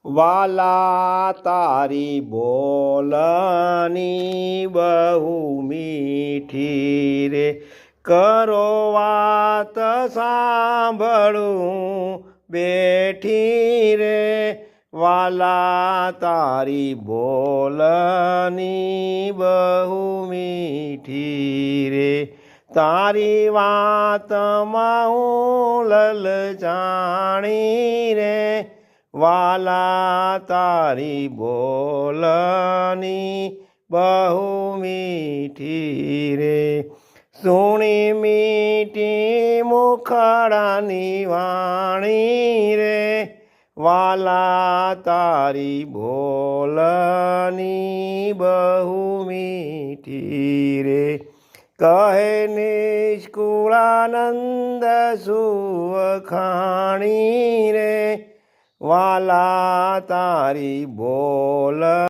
વાલા તારી બોલની બહુ મીઠી રે, કરો વાત સાંભળું બેઠી રે, વાલા તારી બોલની બહુ મીઠી રે, તારી વાતમાં હું લલચાણી રે, વાલા તારી બોલની બહુ મીઠી રે, સુણી મીઠી મુખડાની વાણી રે, વાલા તારી બોલની બહુ મીઠી રે, કહે નિષ્કુળાનંદ સુવખાણી રે, વાલા તારી બોલ